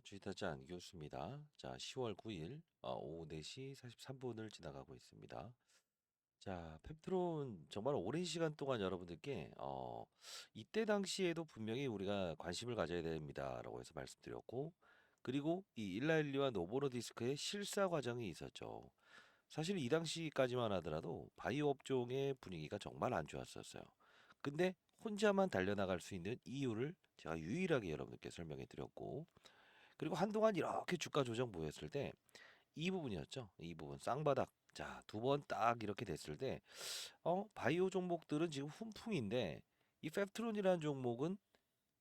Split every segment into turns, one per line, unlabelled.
주식타짜 안교수입니다. 10월 9일 오후 4시 43분을 지나가고 있습니다. 펩트론 정말 오랜 시간 동안 여러분들께 이때 당시에도 분명히 우리가 관심을 가져야 됩니다라고 해서 말씀드렸고, 그리고 이 일라일리와 노보노디스크의 실사 과정이 있었죠. 사실 이 당시까지만 하더라도 바이오 업종의 분위기가 정말 안 좋았었어요. 근데 혼자만 달려나갈 수 있는 이유를 제가 유일하게 여러분들께 설명해 드렸고, 그리고 한동안 이렇게 주가 조정 보였을 때 이 부분이었죠. 이 부분 쌍바닥. 두 번 딱 이렇게 됐을 때 바이오 종목들은 지금 훈풍인데 이 펩트론이라는 종목은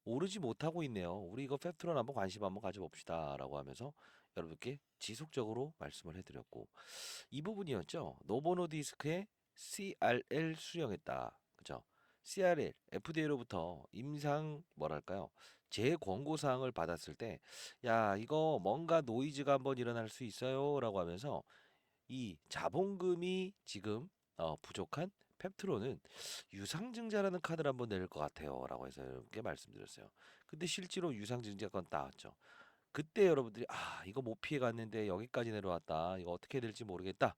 오르지 못하고 있네요. 우리 이거 펩트론 한번 관심 한번 가져봅시다라고 하면서 여러분께 지속적으로 말씀을 해드렸고, 이 부분이었죠. 노보노디스크의 CRL 수령했다. 그죠? CRL, FDA로부터 임상 뭐랄까요? 재권고 사항을 받았을 때, 야, 이거 뭔가 노이즈가 한번 일어날 수 있어요라고 하면서 이 자본금이 지금 부족한 펩트론은 유상증자라는 카드를 한번 낼 것 같아요라고 해서 이렇게 말씀드렸어요. 근데 실제로 유상증자가 나왔죠. 그때 여러분들이 이거 못 피해 갔는데 여기까지 내려왔다. 이거 어떻게 될지 모르겠다.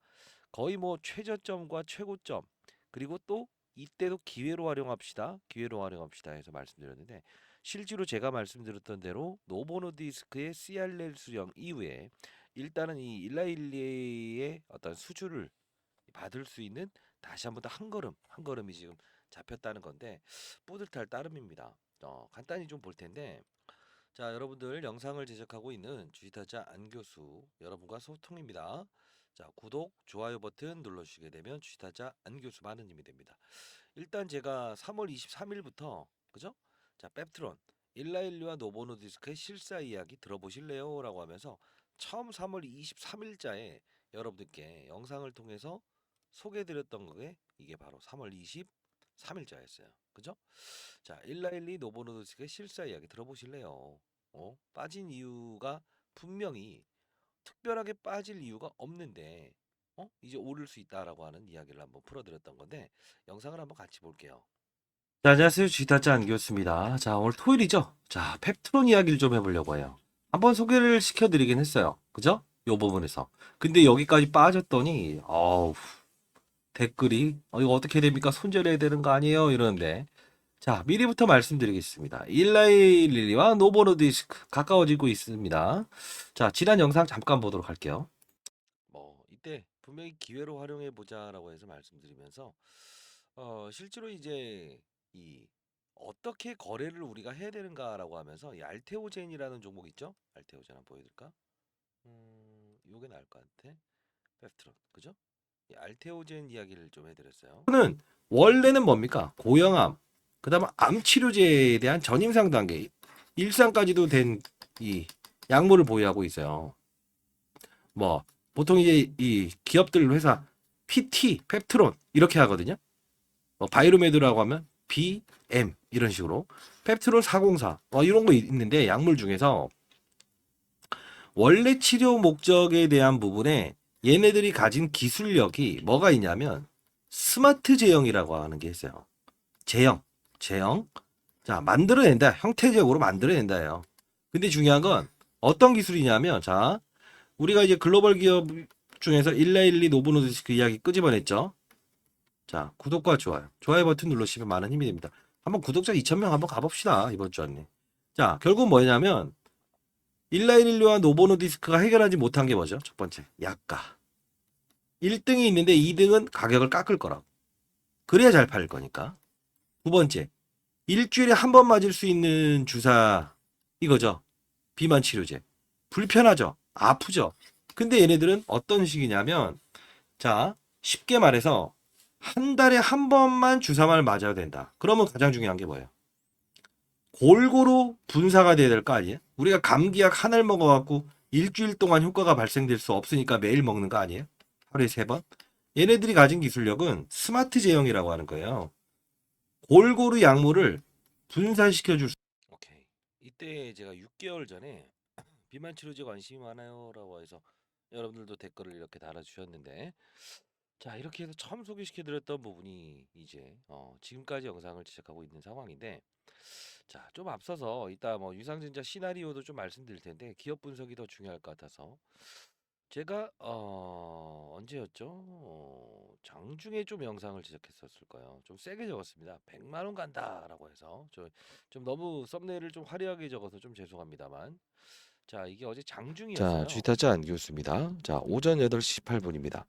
거의 뭐 최저점과 최고점, 그리고 또 이때도 기회로 활용합시다. 기회로 활용합시다 해서 말씀드렸는데, 실제로 제가 말씀드렸던 대로 노보노디스크의 CRL 수령 이후에 일단은 이 일라일리의 어떤 수주를 받을 수 있는 다시 한번 더 한 걸음 한 걸음이 지금 잡혔다는 건데 뿌듯할 따름입니다. 간단히 좀 볼 텐데, 여러분들 영상을 제작하고 있는 주식타짜 안교수 여러분과 소통입니다. 구독, 좋아요 버튼 눌러주시게 되면 주식타짜 안교수 많은 힘이 됩니다. 일단 제가 3월 23일부터 그죠? 펩트론, 일라일리와 노보노디스크의 실사 이야기 들어보실래요? 라고 하면서 처음 3월 23일자에 여러분들께 영상을 통해서 소개해드렸던 게 이게 바로 3월 23일자였어요. 그죠? 일라일리 노보노디스크의 실사 이야기 들어보실래요? 빠진 이유가 분명히 특별하게 빠질 이유가 없는데 이제 오를 수 있다라고 하는 이야기를 한번 풀어드렸던 건데, 영상을 한번 같이 볼게요. 안녕하세요. 주식타짜 안기였습니다. 오늘 토요일이죠? 펩트론 이야기를 좀 해보려고 해요. 한번 소개를 시켜드리긴 했어요. 그죠? 요 부분에서. 근데 여기까지 빠졌더니 댓글이 이거 어떻게 됩니까? 손절해야 되는 거 아니에요? 이러는데, 미리부터 말씀드리겠습니다. 일라일리와 노보노디스크 가까워지고 있습니다. 지난 영상 잠깐 보도록 할게요. 이때 분명히 기회로 활용해 보자라고 해서 말씀드리면서 실제로 이제 이 어떻게 거래를 우리가 해야 되는가라고 하면서 이 알테오젠이라는 종목 있죠? 알테오젠 한번 보여드릴까? 요게 나을 것 같아. 펩트론, 그죠? 이 알테오젠 이야기를 좀 해드렸어요. 는 원래는 뭡니까? 고형암, 그다음에 암 치료제에 대한 전임상 단계, 일상까지도 된 이 약물을 보유하고 있어요. 뭐 보통 이제 이 기업들 회사 PT, 펩트론 이렇게 하거든요. 바이로메드라고 하면 BM 이런 식으로 펩트론 404 이런 거 있는데, 약물 중에서 원래 치료 목적에 대한 부분에 얘네들이 가진 기술력이 뭐가 있냐면 스마트 제형이라고 하는 게 있어요. 제형. 만들어낸다. 형태적으로 만들어낸다예요. 근데 중요한 건 어떤 기술이냐면, 우리가 이제 글로벌 기업 중에서 일라일리 노브노디스크 이야기 끄집어냈죠. 구독과 좋아요. 좋아요 버튼 눌러주시면 많은 힘이 됩니다. 한번 구독자 2,000명 한번 가봅시다. 이번 주 안에. 결국 뭐냐면 일라일리와 노보노디스크가 해결하지 못한 게 뭐죠? 첫 번째, 약가. 1등이 있는데 2등은 가격을 깎을 거라고. 그래야 잘 팔릴 거니까. 두 번째, 일주일에 한 번 맞을 수 있는 주사 이거죠. 비만 치료제. 불편하죠. 아프죠. 근데 얘네들은 어떤 식이냐면, 쉽게 말해서 한 달에 한 번만 주사만 맞아야 된다. 그러면 가장 중요한 게 뭐예요? 골고루 분사가 돼야 될 거 아니에요? 우리가 감기약 하나를 먹어갖고 일주일 동안 효과가 발생될 수 없으니까 매일 먹는 거 아니에요? 하루에 3번? 얘네들이 가진 기술력은 스마트 제형이라고 하는 거예요. 골고루 약물을 분산시켜 줄 수. 오케이. 이때 제가 6개월 전에 비만 치료제 관심이 많아요라고 해서 여러분들도 댓글을 이렇게 달아주셨는데, 이렇게 해서 처음 소개시켜 드렸던 부분이 이제 지금까지 영상을 제작하고 있는 상황인데, 자, 좀 앞서서 이따 뭐 유상증자 시나리오도 좀 말씀드릴 텐데 기업 분석이 더 중요할 것 같아서 제가 언제였죠? 장중에 좀 영상을 제작했었을 거예요. 좀 세게 적었습니다. 100만 원 간다라고 해서 좀 너무 썸네일을 좀 화려하게 적어서 좀 죄송합니다만 자, 이게 어제
자,
장중이었어요.
주식타짜 안기호수입니다. 자, 오전 8시 18분입니다.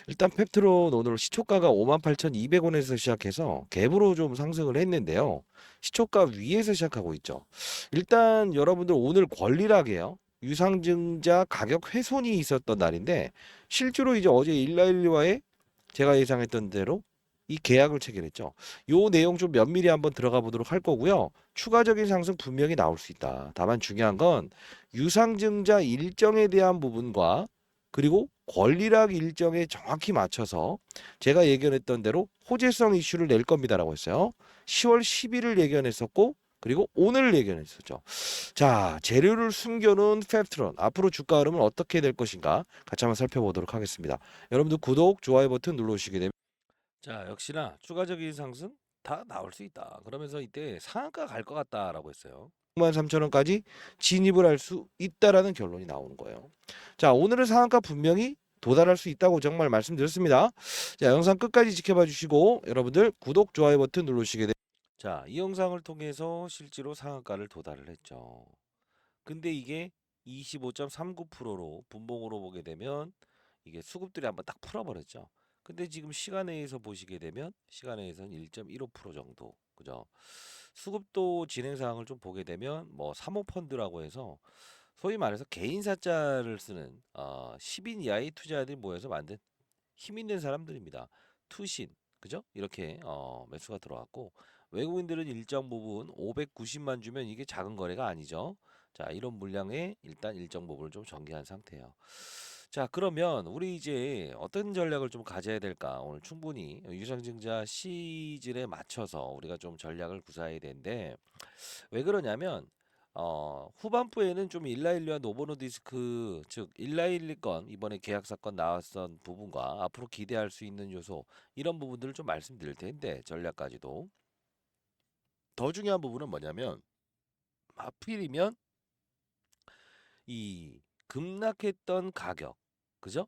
일단 펩트론 오늘 시초가가 58,200원에서 시작해서 갭으로 좀 상승을 했는데요. 시초가 위에서 시작하고 있죠. 일단 여러분들 오늘 권리락이에요. 유상증자 가격 훼손이 있었던 날인데 실제로 이제 어제 일라일리와의 제가 예상했던 대로 이 계약을 체결했죠. 요 내용 좀 면밀히 한번 들어가 보도록 할 거고요. 추가적인 상승 분명히 나올 수 있다. 다만 중요한 건 유상증자 일정에 대한 부분과 그리고 권리락 일정에 정확히 맞춰서 제가 예견했던 대로 호재성 이슈를 낼 겁니다라고 했어요. 10월 10일을 예견했었고 그리고 오늘 예견했었죠. 자, 재료를 숨겨놓은 펩트론 앞으로 주가 흐름은 어떻게 될 것인가 같이 한번 살펴보도록 하겠습니다. 여러분들 구독, 좋아요 버튼 눌러주시게 되면
자, 역시나 추가적인 상승 다 나올 수 있다. 그러면서 이때 상한가 갈 것 같다라고 했어요.
63,000원까지 진입을 할 수 있다라는 결론이 나오는 거예요. 자, 오늘은 상한가 분명히 도달할 수 있다고 정말 말씀드렸습니다. 자, 영상 끝까지 지켜봐 주시고 여러분들 구독, 좋아요 버튼 누르시게 되면
자, 이 영상을 통해서 실제로 상한가를 도달을 했죠. 근데 이게 25.39%로 분봉으로 보게 되면 이게 수급들이 한번 딱 풀어버렸죠. 근데 지금 시간에서 보시게 되면 시간에서는 1.15% 정도. 그죠? 수급도 진행 사항을 좀 보게 되면 뭐 사모펀드라고 해서 소위 말해서 개인 사자를 쓰는 10인 이하의 투자자들이 모여서 만든 힘 있는 사람들입니다. 투신, 그죠? 이렇게 매수가 들어왔고 외국인들은 일정 부분 590만 주면 이게 작은 거래가 아니죠. 자, 이런 물량에 일단 일정 부분을 좀 전개한 상태예요. 자, 그러면 우리 이제 어떤 전략을 좀 가져야 될까? 오늘 충분히 유상증자 시즌에 맞춰서 우리가 좀 전략을 구사해야 되는데 왜 그러냐면 후반부에는 좀 일라일리와 노보노디스크 즉 일라일리 건 이번에 계약 사건 나왔던 부분과 앞으로 기대할 수 있는 요소 이런 부분들을 좀 말씀드릴 텐데 전략까지도 더 중요한 부분은 뭐냐면 하필이면 이 급락했던 가격 그죠?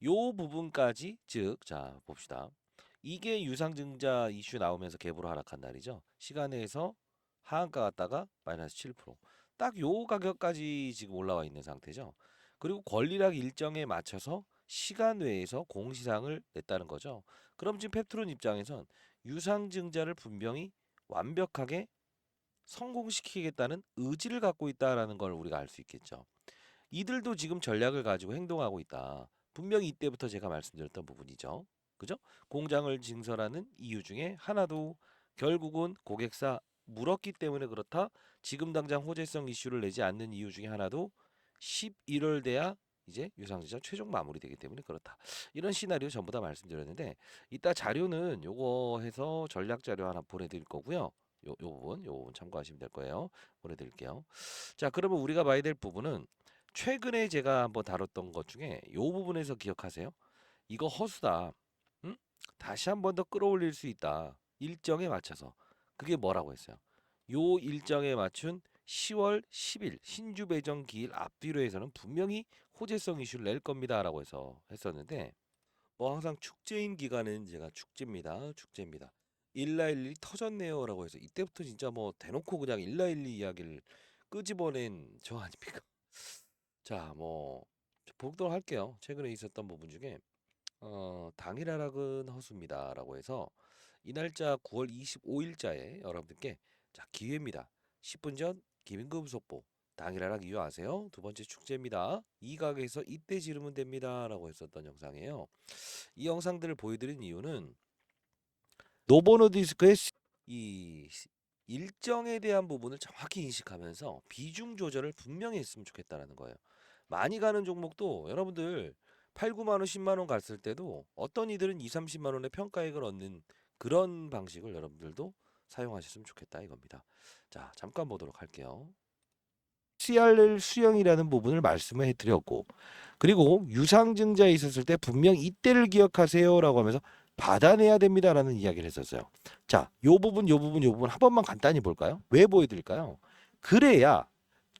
요 부분까지 즉 자 봅시다. 이게 유상증자 이슈 나오면서 갭으로 하락한 날이죠. 시간에서 하한가 갔다가 마이너스 7%. 딱 요 가격까지 지금 올라와 있는 상태죠. 그리고 권리락 일정에 맞춰서 시간 외에서 공시상을 냈다는 거죠. 그럼 지금 펩트론 입장에선 유상증자를 분명히 완벽하게 성공시키겠다는 의지를 갖고 있다라는 걸 우리가 알 수 있겠죠. 이들도 지금 전략을 가지고 행동하고 있다. 분명히 이때부터 제가 말씀드렸던 부분이죠. 그죠? 공장을 증설하는 이유 중에 하나도 결국은 고객사 물었기 때문에 그렇다. 지금 당장 호재성 이슈를 내지 않는 이유 중에 하나도 11월 돼야 이제 유상증자 최종 마무리되기 때문에 그렇다. 이런 시나리오 전부 다 말씀드렸는데 이따 자료는 요거 해서 전략 자료 하나 보내드릴 거고요. 요 부분 참고하시면 될 거예요. 보내드릴게요. 자, 그러면 우리가 봐야 될 부분은 최근에 제가 한번 다뤘던 것 중에 요 부분에서 기억하세요? 이거 허수다. 응? 다시 한 번 더 끌어올릴 수 있다. 일정에 맞춰서. 그게 뭐라고 했어요? 요 일정에 맞춘 10월 10일 신주 배정 기일 앞뒤로 해서는 분명히 호재성 이슈를 낼 겁니다라고 해서 했었는데 뭐 항상 축제인 기간은 제가 축제입니다. 축제입니다. 191이 터졌네요라고 해서 이때부터 진짜 뭐 대놓고 그냥 191 이야기를 끄집어낸 저 아닙니까? 자, 뭐 보도록 할게요. 최근에 있었던 부분 중에 당일 하락은 허수입니다라고 해서 이 날짜 9월 25일자에 여러분들께 자 기회입니다. 10분 전 기민금 속보 당일 하락 이유 아세요? 두 번째 축제입니다. 이 가게에서 이때 지르면 됩니다라고 했었던 영상이에요. 이 영상들을 보여드린 이유는 노보노디스크의 이 일정에 대한 부분을 정확히 인식하면서 비중 조절을 분명히 했으면 좋겠다라는 거예요. 많이 가는 종목도 여러분들 8, 9만 원, 10만 원 갔을 때도 어떤 이들은 2, 30만 원의 평가액을 얻는 그런 방식을 여러분들도 사용하셨으면 좋겠다 이겁니다. 자, 잠깐 보도록 할게요.
CRL 수령이라는 부분을 말씀을 해드렸고 그리고 유상증자에 있었을 때 분명 이때를 기억하세요라고 하면서 받아내야 됩니다라는 이야기를 했었어요. 자, 요 부분, 요 부분, 요 부분 한 번만 간단히 볼까요? 왜 보여드릴까요? 그래야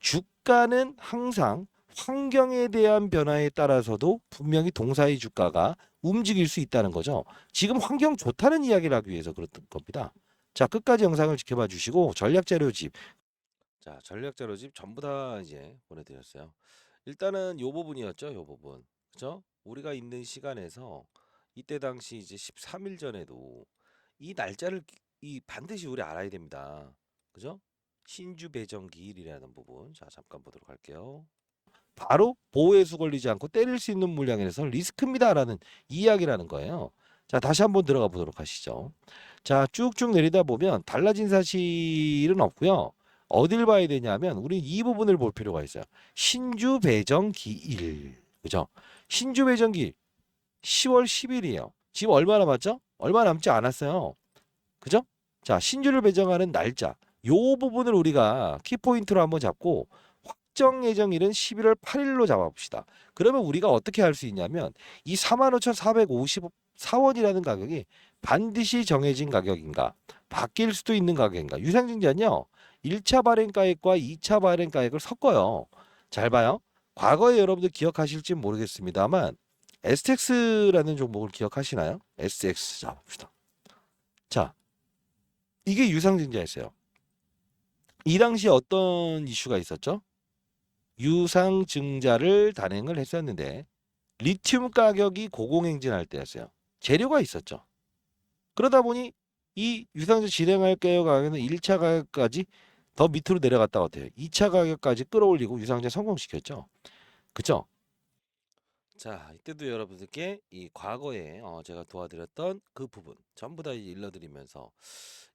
주가는 항상 환경에 대한 변화에 따라서도 분명히 동사의 주가가 움직일 수 있다는 거죠. 지금 환경 좋다는 이야기를 하기 위해서 그랬던 겁니다. 자, 끝까지 영상을 지켜봐 주시고 전략 자료집. 자, 전략 자료집 전부 다 이제 보내드렸어요. 일단은 요 부분이었죠, 요 부분. 그죠? 우리가 있는 시간에서 이때 당시 이제 13일 전에도 이 날짜를 이 반드시 우리 알아야 됩니다. 그죠? 신주 배정 기일이라는 부분. 자, 잠깐 보도록 할게요. 바로 보호해수 걸리지 않고 때릴 수 있는 물량에서 리스크입니다라는 이야기라는 거예요. 자, 다시 한번 들어가 보도록 하시죠. 자, 쭉쭉 내리다 보면 달라진 사실은 없고요. 어딜 봐야 되냐면 우리 이 부분을 볼 필요가 있어요. 신주 배정 기일. 그죠? 신주 배정 기일 10월 10일이에요. 지금 얼마 남았죠? 얼마 남지 않았어요. 그죠? 자, 신주를 배정하는 날짜. 요 부분을 우리가 키포인트로 한번 잡고 확정 예정일은 11월 8일로 잡아봅시다. 그러면 우리가 어떻게 할 수 있냐면 이 45,454원이라는 가격이 반드시 정해진 가격인가, 바뀔 수도 있는 가격인가. 유상증자는요. 1차 발행가액과 2차 발행가액을 섞어요. 잘 봐요. 과거에 여러분들 기억하실지 모르겠습니다만 STX라는 종목을 기억하시나요? STX 잡읍시다. 자, 이게 유상증자였어요. 이 당시에 어떤 이슈가 있었죠? 유상증자를 단행을 했었는데 리튬 가격이 고공행진할 때였어요. 재료가 있었죠. 그러다 보니 이 유상증자 진행할게요 가격은 1차 가격까지 더 밑으로 내려갔다 어때요? 2차 가격까지 끌어올리고 유상증자 성공시켰죠. 그죠? 자, 이때도 여러분들께 이 과거에 제가 도와드렸던 그 부분 전부 다 일러드리면서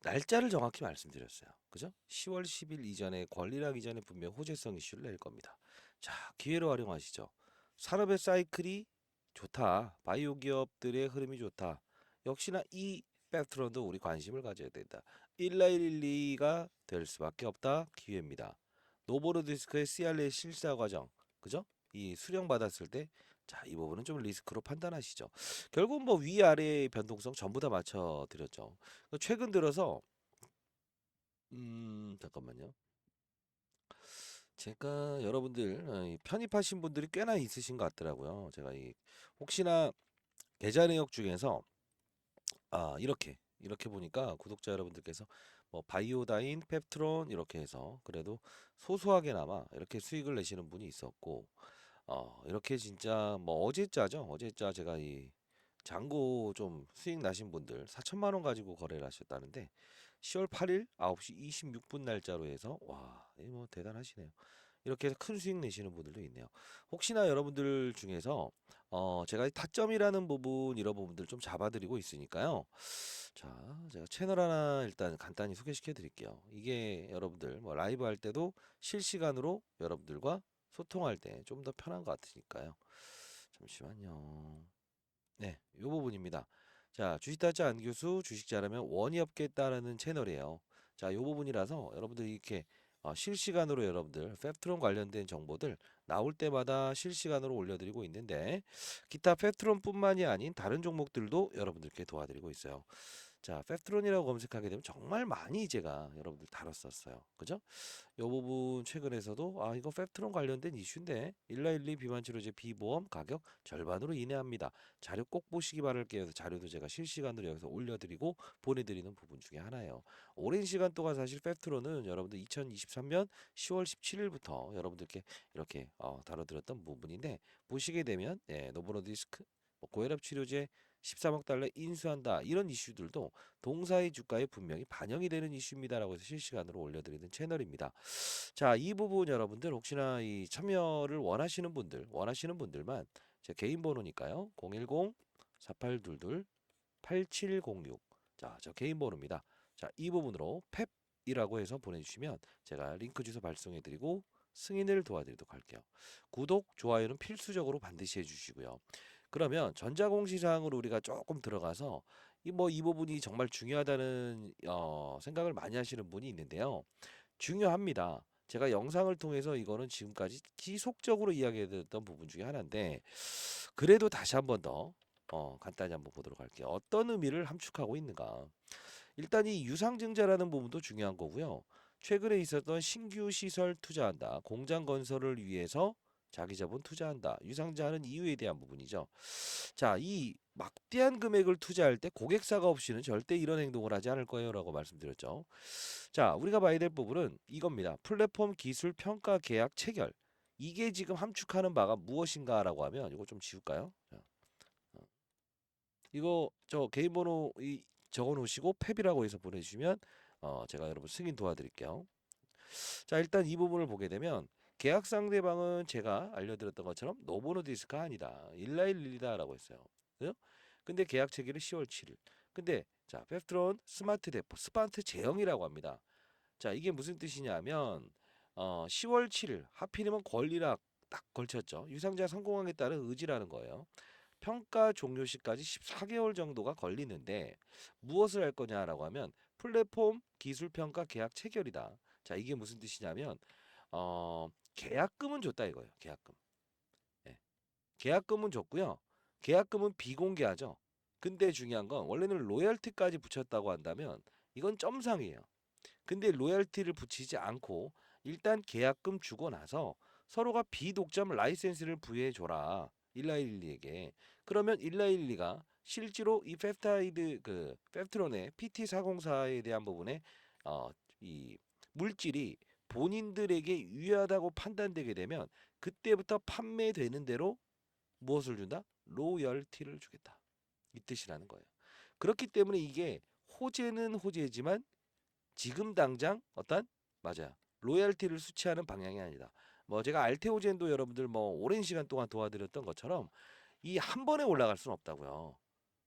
날짜를 정확히 말씀드렸어요. 그죠? 10월 10일 이전에 권리락 이전에 분명 호재성 이슈를 낼 겁니다. 자, 기회로 활용하시죠. 산업의 사이클이 좋다. 바이오 기업들의 흐름이 좋다. 역시나 이 팩트론도 우리 관심을 가져야 된다. 1112가 될 수밖에 없다. 기회입니다. 노보로디스크의 CR의 실사 과정. 그죠? 이 수령 받았을 때 자, 이 부분은 좀 리스크로 판단하시죠. 결국 뭐 위아래의 변동성 전부 다 맞춰 드렸죠. 최근 들어서 잠깐만요. 제가 여러분들 편입하신 분들이 꽤나 있으신 것 같더라고요. 제가 이 혹시나 계좌 내역 중에서 이렇게 보니까 구독자 여러분들께서 뭐 바이오다인, 펩트론 이렇게 해서 그래도 소소하게나마 이렇게 수익을 내시는 분이 있었고 이렇게 진짜 뭐 어제자 제가 이 잔고 좀 수익 나신 분들 4천만 원 가지고 거래를 하셨다는데 10월 8일 9시 26분 날짜로 해서 와, 뭐 대단하시네요. 이렇게 해서 큰 수익 내시는 분들도 있네요. 혹시나 여러분들 중에서 제가 이 타점이라는 부분 이런 부분들 좀 잡아드리고 있으니까요. 자, 제가 채널 하나 일단 간단히 소개시켜 드릴게요. 이게 여러분들 뭐 라이브 할 때도 실시간으로 여러분들과 소통할 때 좀 더 편한 것 같으니까요. 잠시만요. 네, 이 부분입니다. 자, 주식 타짜 안 교수 주식 잘하면 원이 없겠다라는 채널이에요. 자, 이 부분이라서 여러분들이 이렇게 실시간으로 여러분들 펩트론 관련된 정보들 나올 때마다 실시간으로 올려드리고 있는데 기타 펩트론뿐만이 아닌 다른 종목들도 여러분들께 도와드리고 있어요. 자, 펩트론이라고 검색하게 되면 정말 많이 제가 여러분들 다뤘었어요. 그죠? 이 부분 최근에서도 이거 펩트론 관련된 이슈인데 1412 비만 치료제 비보험 가격 절반으로 인하합니다. 자료 꼭 보시기 바랄게요. 자료도 제가 실시간으로 여기서 올려드리고 보내드리는 부분 중에 하나예요. 오랜 시간 동안 사실 펩트론은 여러분들 2023년 10월 17일부터 여러분들께 이렇게 다뤄드렸던 부분인데 보시게 되면 노보노디스크 고혈압 치료제 13억 달러 인수한다 이런 이슈들도 동사의 주가에 분명히 반영이 되는 이슈입니다라고 해서 실시간으로 올려드리는 채널입니다. 자, 이 부분 여러분들 혹시나 이 참여를 원하시는 분들만 제 개인 번호니까요. 010-4822-8706. 자, 저 개인 번호입니다. 자, 이 부분으로 펩이라고 해서 보내주시면 제가 링크 주소 발송해드리고 승인을 도와드리도록 할게요. 구독, 좋아요는 필수적으로 반드시 해주시고요. 그러면 전자공시사항으로 우리가 조금 들어가서 이 부분이 정말 중요하다는 생각을 많이 하시는 분이 있는데요. 중요합니다. 제가 영상을 통해서 이거는 지금까지 지속적으로 이야기해드렸던 부분 중에 하나인데 그래도 다시 한번 더
간단히 한번 보도록 할게요. 어떤 의미를 함축하고 있는가. 일단 이 유상증자라는 부분도 중요한 거고요. 최근에 있었던 신규 시설 투자한다. 공장 건설을 위해서 자기 자본 투자한다. 유상증자하는 이유에 대한 부분이죠. 자, 이 막대한 금액을 투자할 때 고객사가 없이는 절대 이런 행동을 하지 않을 거예요라고 말씀드렸죠. 자, 우리가 봐야 될 부분은 이겁니다. 플랫폼 기술 평가 계약 체결. 이게 지금 함축하는 바가 무엇인가라고 하면 이거 좀 지울까요? 자, 어, 이거 저 개인 번호 적어 놓으시고 탭이라고 해서 보내주시면 제가 여러분 승인 도와드릴게요. 자, 일단 이 부분을 보게 되면 계약 상대방은 제가 알려드렸던 것처럼 노보노디스크가 아니다. 191이다라고 했어요. 그죠? 근데 계약 체결이 10월 7일. 근데 자, 펩트론 스마트 대포 스마트 제형이라고 합니다. 자, 이게 무슨 뜻이냐면 10월 7일 하필이면 권리락 딱 걸쳤죠. 유상자 성공하겠다는 의지라는 거예요. 평가 종료 시까지 14개월 정도가 걸리는데 무엇을 할 거냐라고 하면 플랫폼 기술 평가 계약 체결이다. 자, 이게 무슨 뜻이냐면 계약금은 줬다 이거예요. 계약금. 예. 계약금은 줬고요. 계약금은 비공개하죠. 근데 중요한 건 원래는 로열티까지 붙였다고 한다면 이건 점상이에요. 근데 로열티를 붙이지 않고 일단 계약금 주고 나서 서로가 비독점 라이센스를 부여해 줘라. 1912에게. 그러면 1912가 실제로 이 펩타이드 그 펩트론의 PT404에 대한 부분에 이 물질이 본인들에게 유효하다고 판단되게 되면 그때부터 판매되는 대로 무엇을 준다? 로열티를 주겠다. 이 뜻이라는 거예요. 그렇기 때문에 이게 호재는 호재지만 지금 당장 어떤 맞아요. 로열티를 수취하는 방향이 아니다. 뭐 제가 알테오젠도 여러분들 뭐 오랜 시간 동안 도와드렸던 것처럼 이 한 번에 올라갈 수는 없다고요.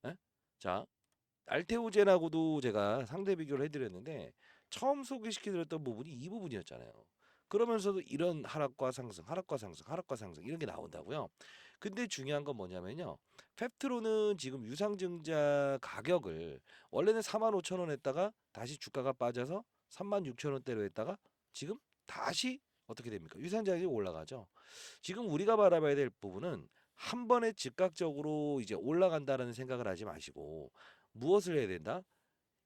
예? 자, 알테오젠하고도 제가 상대 비교를 해드렸는데 처음 소개시켜드렸던 부분이 이 부분이었잖아요. 그러면서도 이런 하락과 상승, 하락과 상승, 하락과 상승 이런 게 나온다고요. 근데 중요한 건 뭐냐면요. 펩트로는 지금 유상증자 가격을 원래는 4만 5천 원 했다가 다시 주가가 빠져서 3만 6천 원대로 했다가 지금 다시 어떻게 됩니까? 유상자격이 올라가죠. 지금 우리가 바라봐야 될 부분은 한 번에 즉각적으로 이제 올라간다라는 생각을 하지 마시고 무엇을 해야 된다?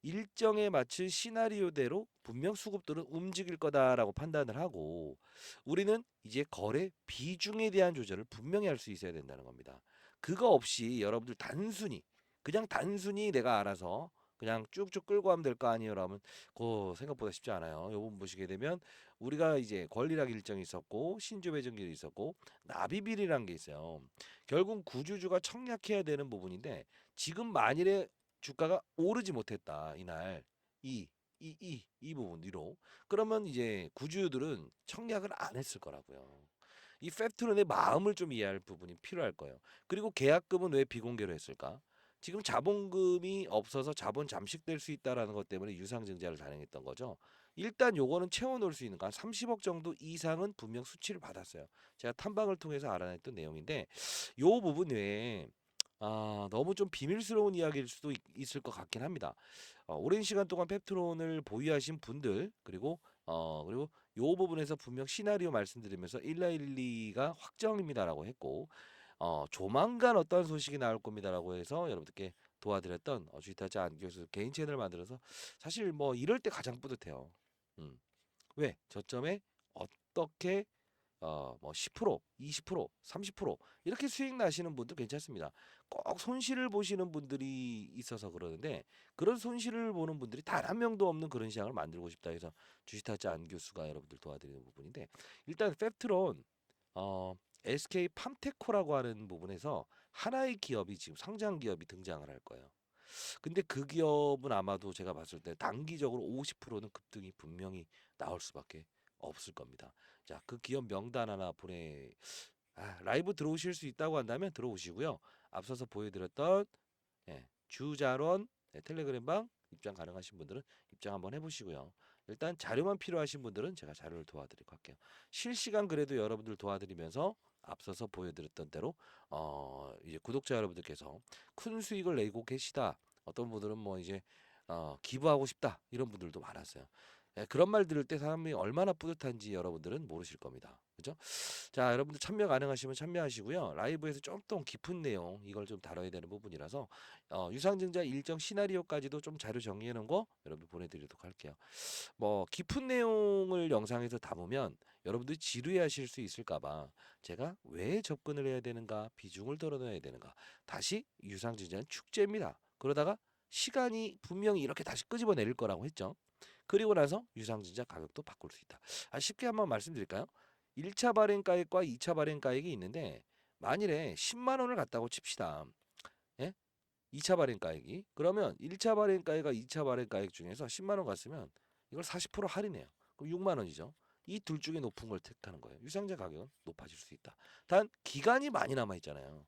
일정에 맞춘 시나리오대로 분명 수급들은 움직일 거다라고 판단을 하고 우리는 이제 거래 비중에 대한 조절을 분명히 할 수 있어야 된다는 겁니다. 그거 없이 여러분들 단순히 그냥 단순히 내가 알아서 그냥 쭉쭉 끌고 가면 될 거 아니에요? 라면 그 생각보다 쉽지 않아요. 요 부분 보시게 되면 우리가 이제 권리락 일정이 있었고 신주 배정일이 있었고 납입일이라는 게 있어요. 결국 구주주가 청약해야 되는 부분인데 지금 만일에 주가가 오르지 못했다 이날 이 부분 위로 그러면 이제 구주들은 청약을 안 했을 거라고요. 이 팩트론의 마음을 좀 이해할 부분이 필요할 거예요. 그리고 계약금은 왜 비공개로 했을까? 지금 자본금이 없어서 자본 잠식될 수 있다라는 것 때문에 유상증자를 단행했던 거죠. 일단 요거는 채워놓을 수 있는 거 한 30억 정도 이상은 분명 수치를 받았어요. 제가 탐방을 통해서 알아냈던 내용인데 요 부분 외에 너무 좀 비밀스러운 이야기일 수도 있을 것 같긴 합니다. 오랜 시간 동안 펩트론을 보유하신 분들 그리고 요 부분에서 분명 시나리오 말씀드리면서 1912가 확정입니다라고 했고 조만간 어떤 소식이 나올 겁니다라고 해서 여러분들께 도와드렸던 주식타짜 안교수 개인 채널 만들어서 사실 뭐 이럴 때 가장 뿌듯해요. 음. 왜? 저점에 어떻게 뭐 10%, 20%, 30% 이렇게 수익 나시는 분도 괜찮습니다. 꼭 손실을 보시는 분들이 있어서 그러는데 그런 손실을 보는 분들이 단 한 명도 없는 그런 시장을 만들고 싶다 해서 주식타짜 안 교수가 여러분들 도와드리는 부분인데 일단 펩트론 어, SK 팜테코라고 하는 부분에서 하나의 기업이 지금 상장 기업이 등장을 할 거예요. 근데 그 기업은 아마도 제가 봤을 때 단기적으로 50%는 급등이 분명히 나올 수밖에 없을 겁니다. 자, 그 기업 명단 하나 라이브 들어오실 수 있다고 한다면 들어오시고요. 앞서서 보여드렸던 주자론 텔레그램방 입장 가능하신 분들은 입장 한번 해보시고요. 일단 자료만 필요하신 분들은 제가 자료를 도와드리고 할게요. 실시간 그래도 여러분들 도와드리면서 앞서서 보여드렸던 대로 이제 구독자 여러분들께서 큰 수익을 내고 계시다. 어떤 분들은 뭐 이제 기부하고 싶다 이런 분들도 많았어요. 예, 그런 말 들을 때 사람이 얼마나 뿌듯한지 여러분들은 모르실 겁니다. 그죠? 자, 여러분들 참여 가능하시면 참여하시고요. 라이브에서 좀 더 깊은 내용 이걸 좀 다뤄야 되는 부분이라서 유상증자 일정 시나리오까지도 좀 자료 정리해 놓은 거 여러분 보내드리도록 할게요. 뭐 깊은 내용을 영상에서 담으면 여러분들이 지루해하실 수 있을까봐 제가 왜 접근을 해야 되는가, 비중을 덜어놔야 되는가. 다시 유상증자는 축제입니다. 그러다가 시간이 분명히 이렇게 다시 끄집어내릴 거라고 했죠. 그리고 나서 유상증자 가격도 바꿀 수 있다. 쉽게 한번 말씀드릴까요? 1차 발행가액과 2차 발행가액이 있는데 만일에 10만 원을 갖다고 칩시다. 예? 2차 발행가액이. 그러면 1차 발행가액과 2차 발행가액 중에서 10만 원 갔으면 이걸 40% 할인해요. 그럼 6만 원이죠. 이 둘 중에 높은 걸 택하는 거예요. 유상증자 가격은 높아질 수 있다. 단 기간이 많이 남아 있잖아요.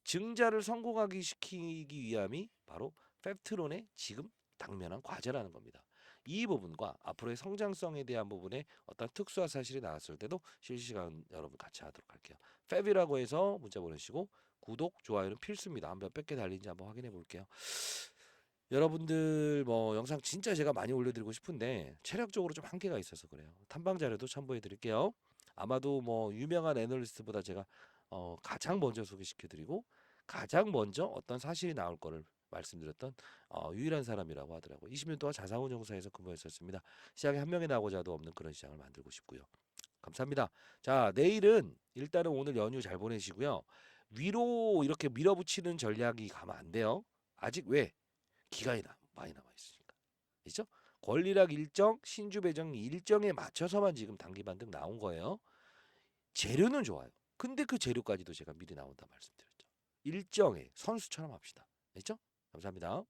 증자를 성공하게 시키기 위함이 바로 펩트론의 지금 당면한 과제라는 겁니다. 이 부분과 앞으로의 성장성에 대한 부분에 어떤 특수한 사실이 나왔을 때도 실시간 여러분 같이 하도록 할게요. 펩이라고 해서 문자 보내시고 구독, 좋아요는 필수입니다. 한번 몇 개 달린지 한번 확인해 볼게요. 여러분들 뭐 영상 진짜 제가 많이 올려드리고 싶은데 체력적으로 좀 한계가 있어서 그래요. 탐방 자료도 첨부해 드릴게요. 아마도 뭐 유명한 애널리스트보다 제가 가장 먼저 소개시켜드리고 가장 먼저 어떤 사실이 나올 거를 말씀드렸던 유일한 사람이라고 하더라고요. 20년 동안 자산운용사에서 근무했었습니다. 시장에 한 명이 나고자도 없는 그런 시장을 만들고 싶고요. 감사합니다. 자, 내일은 일단은 오늘 연휴 잘 보내시고요. 위로 이렇게 밀어붙이는 전략이 가면 안 돼요. 아직 왜? 기간이 많이 남아 있으니까. 그렇죠? 권리락 일정, 신주 배정 일정에 맞춰서만 지금 단기 반등 나온 거예요. 재료는 좋아요. 근데 그 재료까지도 제가 미리 나온다 말씀드렸죠. 일정에 선수처럼 합시다. 알죠? 감사합니다.